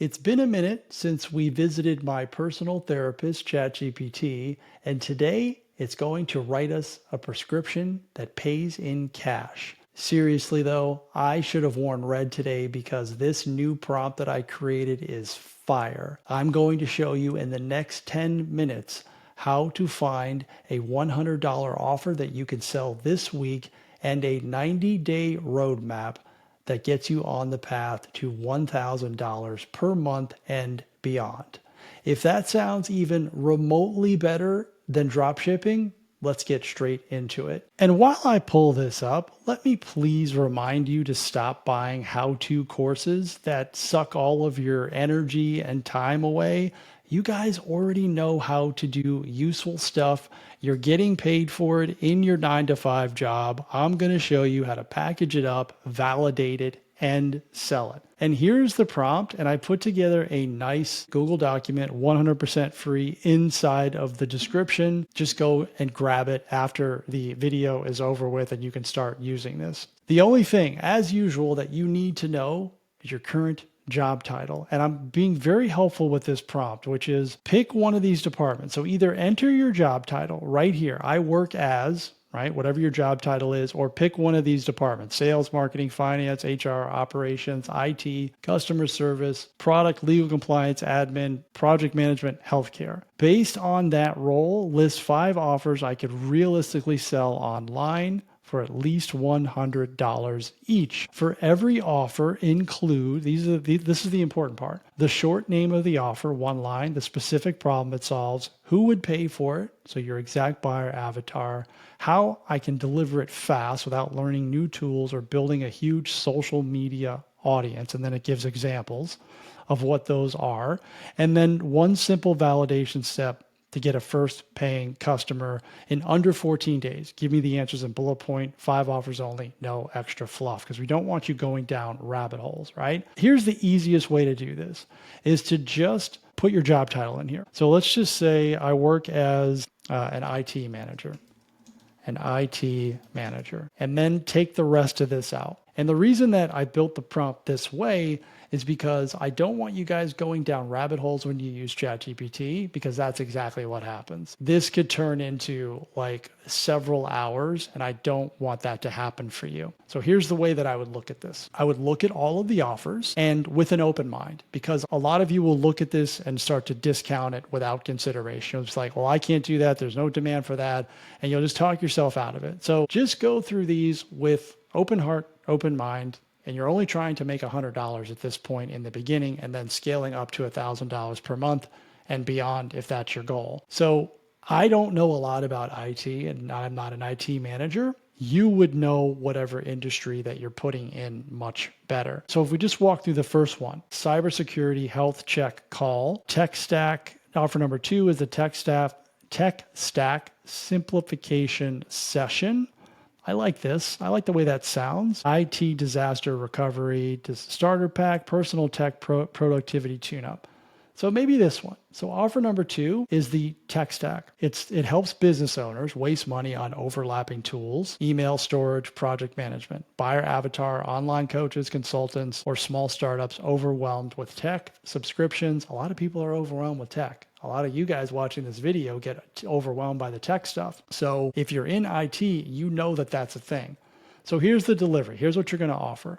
It's been a minute since we visited my personal therapist, ChatGPT, and today it's going to write us a prescription that pays in cash. Seriously, though, I should have worn red today because this new prompt that I created is fire. I'm going to show you in the next 10 minutes how to find a $100 offer that you can sell this week and a 90-day roadmap that gets you on the path to $1,000 per month and beyond. If that sounds even remotely better than dropshipping, let's get straight into it. And while I pull this up, let me please remind you to stop buying how-to courses that suck all of your energy and time away. You guys already know how to do useful stuff. You're getting paid for it in your 9 to 5 job. I'm going to show you how to package it up, validate it, and sell it. And here's the prompt. And I put together a nice Google document, 100% free inside of the description. Just go and grab it after the video is over with and you can start using this. The only thing, as usual, that you need to know is your current job title. And I'm being very helpful with this prompt, which is pick one of these departments. So either enter your job title right here. I work as, right, whatever your job title is, or pick one of these departments: sales, marketing, finance, HR, operations, IT, customer service, product, legal compliance, admin, project management, healthcare. Based on that role, list 5 offers I could realistically sell online for at least $100 each. For every offer, include, this is the important part, the short name of the offer, 1 line, the specific problem it solves, who would pay for it, so your exact buyer avatar, how I can deliver it fast without learning new tools or building a huge social media audience, and then it gives examples of what those are, and then 1 simple validation step to get a first paying customer in under 14 days. Give me the answers in bullet point, 5 offers only, no extra fluff, because we don't want you going down rabbit holes, right? Here's the easiest way to do this, is to just put your job title in here. So let's just say I work as an IT manager, and then take the rest of this out. And the reason that I built the prompt this way is because I don't want you guys going down rabbit holes when you use ChatGPT, because that's exactly what happens. This could turn into like several hours, and I don't want that to happen for you. So here's the way that I would look at this. I would look at all of the offers and with an open mind, because a lot of you will look at this and start to discount it without consideration. It's like, well, I can't do that. There's no demand for that. And you'll just talk yourself out of it. So just go through these with open heart, open mind, and you're only trying to make $100 at this point in the beginning, and then scaling up to $1,000 per month and beyond if that's your goal. So I don't know a lot about IT, and I'm not an IT manager. You would know whatever industry that you're putting in much better. So if we just walk through the first one, cybersecurity health check call, tech stack. Offer number 2 is the tech stack simplification session. I like this. I like the way that sounds. IT disaster recovery, starter pack, personal tech productivity tune-up. So maybe this one. So offer number 2 is the tech stack. It helps business owners waste money on overlapping tools, email storage, project management, buyer avatar, online coaches, consultants, or small startups overwhelmed with tech, subscriptions. A lot of people are overwhelmed with tech. A lot of you guys watching this video get overwhelmed by the tech stuff. So if you're in IT, you know that that's a thing. So here's the delivery. Here's what you're going to offer.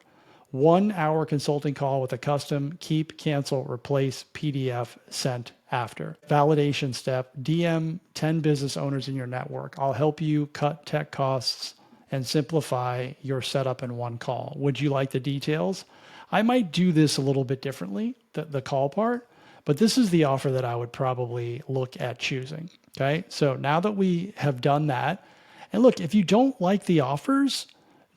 1 hour consulting call with a custom keep, cancel, replace PDF sent after. Validation step, DM 10 business owners in your network. I'll help you cut tech costs and simplify your setup in 1 call. Would you like the details? I might do this a little bit differently, the call part. But this is the offer that I would probably look at choosing. Okay. So now that we have done that, and look, if you don't like the offers,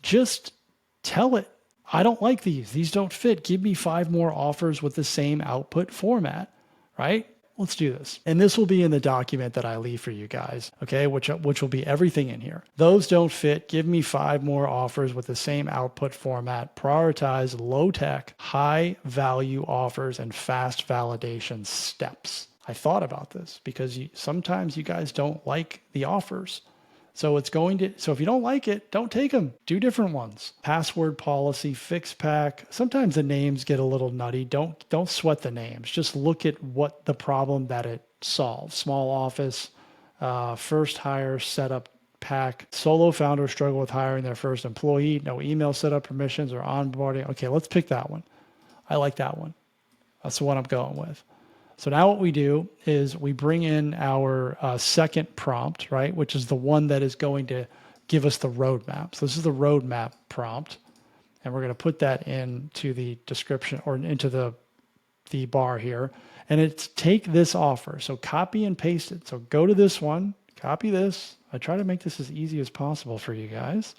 just tell it, I don't like these. These don't fit. Give me 5 more offers with the same output format, right? Let's do this. And this will be in the document that I leave for you guys, okay, which will be everything in here. Those don't fit. Give me 5 more offers with the same output format. Prioritize low-tech, high-value offers and fast validation steps. I thought about this because sometimes you guys don't like the offers. So so if you don't like it, don't take them. Do different ones. Password policy, fix pack. Sometimes the names get a little nutty. Don't sweat the names. Just look at what the problem that it solves. Small office, first hire setup pack, solo founders struggle with hiring their first employee, no email setup permissions or onboarding. Okay, let's pick that one. I like that one. That's the one I'm going with. So now what we do is we bring in our second prompt, right, which is the one that is going to give us the roadmap. So this is the roadmap prompt, and we're going to put that into the description or into the bar here. And it's take this offer. So copy and paste it. So go to this one, copy this. I try to make this as easy as possible for you guys.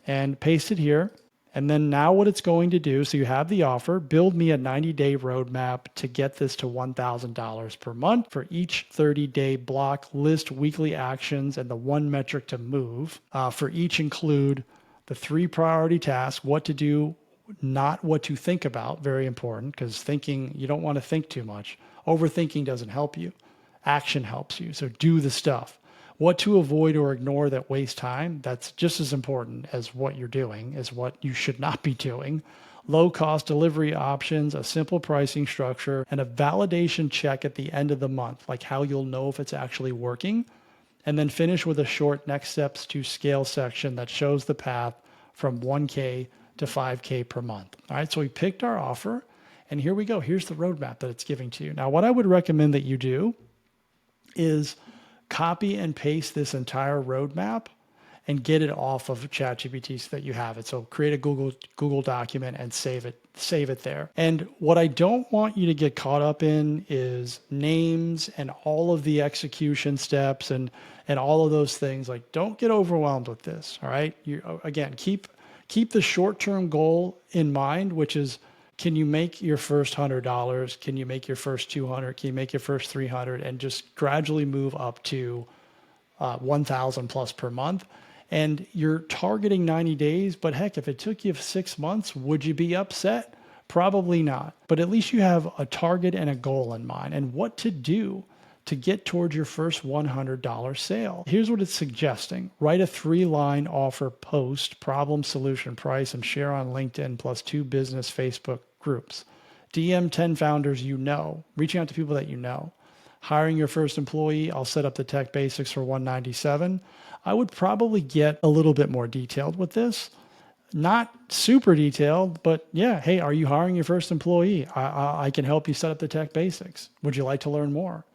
And paste it here. And then now what it's going to do, so you have the offer, build me a 90-day roadmap to get this to $1,000 per month. For each 30-day block, list weekly actions and the one metric to move. For each include the 3 priority tasks, what to do, not what to think about, very important, because thinking, you don't want to think too much. Overthinking doesn't help you. Action helps you, so do the stuff. What to avoid or ignore that wastes time, that's just as important as what you're doing, is what you should not be doing. Low cost delivery options, a simple pricing structure, and a validation check at the end of the month, like how you'll know if it's actually working. And then finish with a short next steps to scale section that shows the path from 1K to 5K per month. All right, so we picked our offer, and here we go. Here's the roadmap that it's giving to you. Now, what I would recommend that you do is copy and paste this entire roadmap and get it off of ChatGPT so that you have it. So create a Google document and save it there. And what I don't want you to get caught up in is names and all of the execution steps and all of those things. Like, don't get overwhelmed with this. All right. Again, keep the short-term goal in mind, which is, can you make your first $100? Can you make your first 200? Can you make your first 300? And just gradually move up to 1,000 plus per month. And you're targeting 90 days, but heck, if it took you 6 months, would you be upset? Probably not. But at least you have a target and a goal in mind and what to do to get towards your first $100 sale. Here's what it's suggesting. Write a 3-line offer post, problem, solution, price, and share on LinkedIn plus 2 business Facebook groups. DM 10 founders you know, reaching out to people that you know. Hiring your first employee, I'll set up the tech basics for $197. I would probably get a little bit more detailed with this. Not super detailed, but yeah, hey, are you hiring your first employee? I can help you set up the tech basics. Would you like to learn more?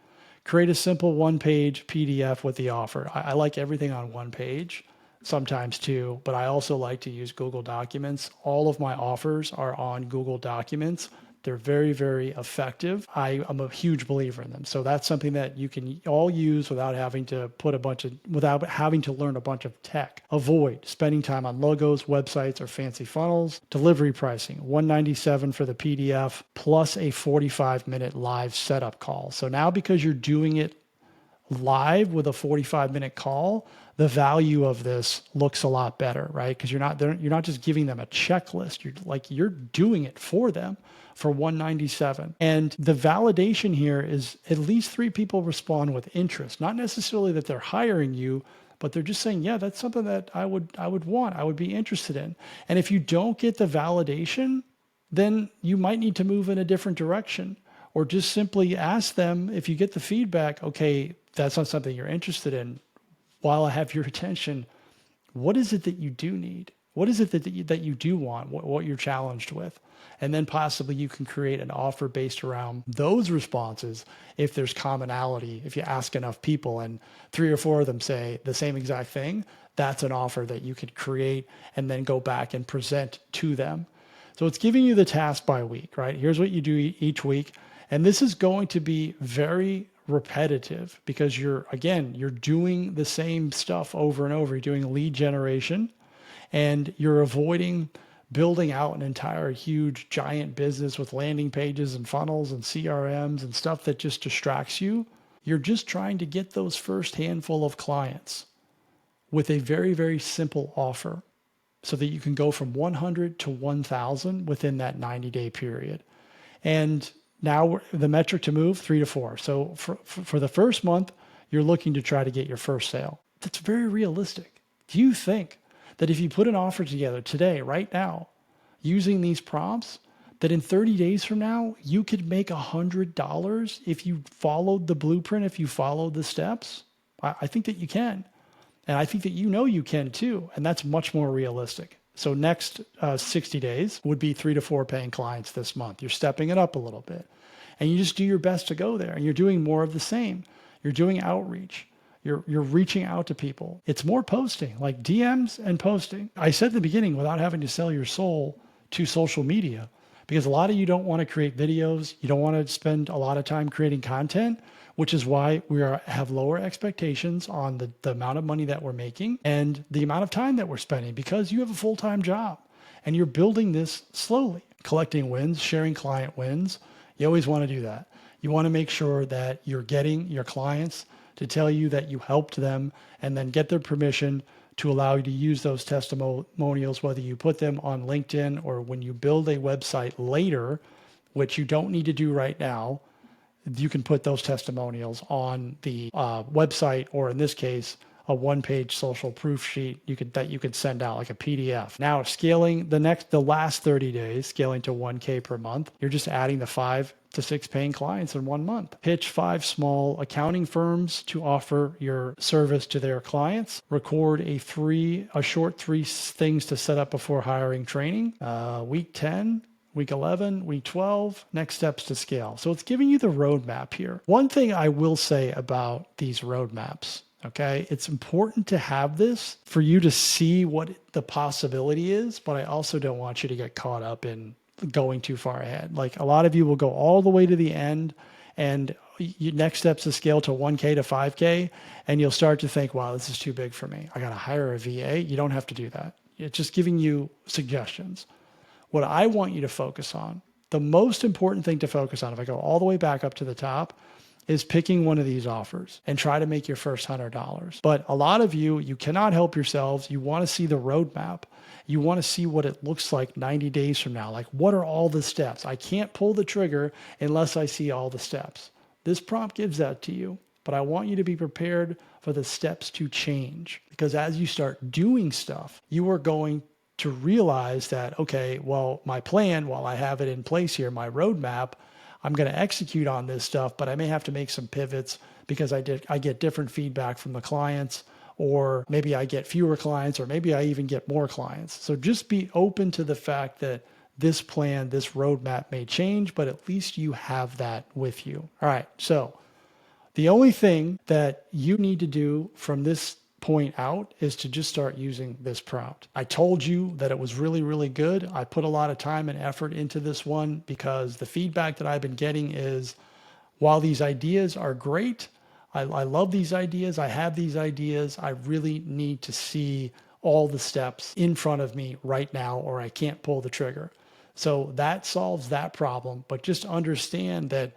Create a simple 1-page PDF with the offer. I like everything on 1 page, sometimes 2, but I also like to use Google Documents. All of my offers are on Google Documents. They're very, very effective. I am a huge believer in them. So that's something that you can all use without having to without having to learn a bunch of tech. Avoid spending time on logos, websites, or fancy funnels. Delivery pricing, $197 for the PDF plus a 45-minute live setup call. So now because you're doing it live with a 45-minute call, the value of this looks a lot better, right? Because you're not just giving them a checklist. You're doing it for them for $197. And the validation here is at least 3 people respond with interest. Not necessarily that they're hiring you, but they're just saying, yeah, that's something that I would want, I would be interested in. And if you don't get the validation, then you might need to move in a different direction, or just simply ask them, if you get the feedback, okay, that's not something you're interested in. While I have your attention, what is it that you do need? What is it that you do want, what you're challenged with? And then possibly you can create an offer based around those responses. If there's commonality, if you ask enough people and 3 or 4 of them say the same exact thing, that's an offer that you could create and then go back and present to them. So it's giving you the task by week, right? Here's what you do each week. And this is going to be very repetitive because you're doing the same stuff over and over. You're doing lead generation and you're avoiding building out an entire huge giant business with landing pages and funnels and CRMs and stuff that just distracts you. You're just trying to get those first handful of clients with a very, very simple offer so that you can go from 100 to 1,000 within that 90-day period. And now the metric to move, 3 to 4. So for the first month, you're looking to try to get your first sale. That's very realistic. Do you think that if you put an offer together today, right now, using these prompts, that in 30 days from now, you could make $100 if you followed the blueprint, if you followed the steps? I think that you can. And I think that you can too. And that's much more realistic. So next 60 days would be 3 to 4 paying clients this month. You're stepping it up a little bit. And you just do your best to go there. And you're doing more of the same. You're doing outreach. You're reaching out to people. It's more posting, like DMs and posting. I said at the beginning, without having to sell your soul to social media, because a lot of you don't want to create videos. You don't want to spend a lot of time creating content, which is why have lower expectations on the amount of money that we're making and the amount of time that we're spending, because you have a full-time job and you're building this slowly, collecting wins, sharing client wins. You always want to do that. You want to make sure that you're getting your clients to tell you that you helped them and then get their permission to allow you to use those testimonials, whether you put them on LinkedIn or when you build a website later, which you don't need to do right now. You can put those testimonials on the website, or in this case, a one-page social proof sheet that you could send out like a PDF. Now, scaling the last 30 days, scaling to 1K per month, you're just adding the 5 to 6 paying clients in 1 month. Pitch 5 small accounting firms to offer your service to their clients. Record a short 3 things to set up before hiring training. Week 10. Week 11, week 12, next steps to scale. So it's giving you the roadmap here. One thing I will say about these roadmaps, okay, it's important to have this for you to see what the possibility is, but I also don't want you to get caught up in going too far ahead. Like a lot of you will go all the way to the end and next steps to scale to 1K to 5K, and you'll start to think, wow, this is too big for me. I got to hire a VA. You don't have to do that. It's just giving you suggestions. What I want you to focus on, the most important thing to focus on, if I go all the way back up to the top, is picking one of these offers and try to make your first $100. But a lot of you cannot help yourselves. You want to see the roadmap. You want to see what it looks like 90 days from now. Like, what are all the steps? I can't pull the trigger unless I see all the steps. This prompt gives that to you, but I want you to be prepared for the steps to change, because as you start doing stuff, you are going to realize that, okay, well, my plan, while I have it in place here, my roadmap, I'm going to execute on this stuff, but I may have to make some pivots because I get different feedback from the clients, or maybe I get fewer clients, or maybe I even get more clients. So just be open to the fact that this plan, this roadmap may change, but at least you have that with you. All right. So the only thing that you need to do from this point out is to just start using this prompt. I told you that it was really, really good. I put a lot of time and effort into this one because the feedback that I've been getting is, while these ideas are great, I love these ideas, I have these ideas, I really need to see all the steps in front of me right now, or I can't pull the trigger. So that solves that problem. But just understand that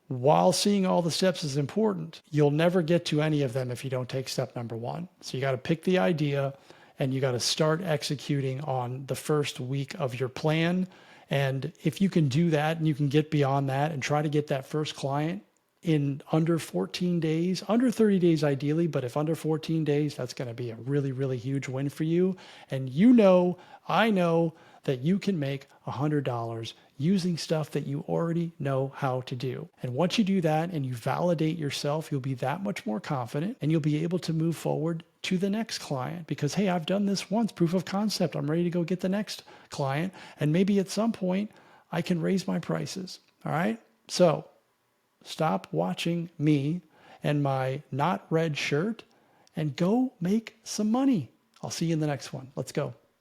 while seeing all the steps is important, you'll never get to any of them if you don't take step number 1. So you got to pick the idea and you got to start executing on the first week of your plan. And if you can do that and you can get beyond that and try to get that first client in under 14 days, under 30 days ideally, but if under 14 days, that's going to be a really, really huge win for you. And I know that you can make $100 using stuff that you already know how to do. And once you do that and you validate yourself, you'll be that much more confident and you'll be able to move forward to the next client because, hey, I've done this once, proof of concept. I'm ready to go get the next client. And maybe at some point I can raise my prices. All right. So stop watching me and my not red shirt and go make some money. I'll see you in the next one. Let's go.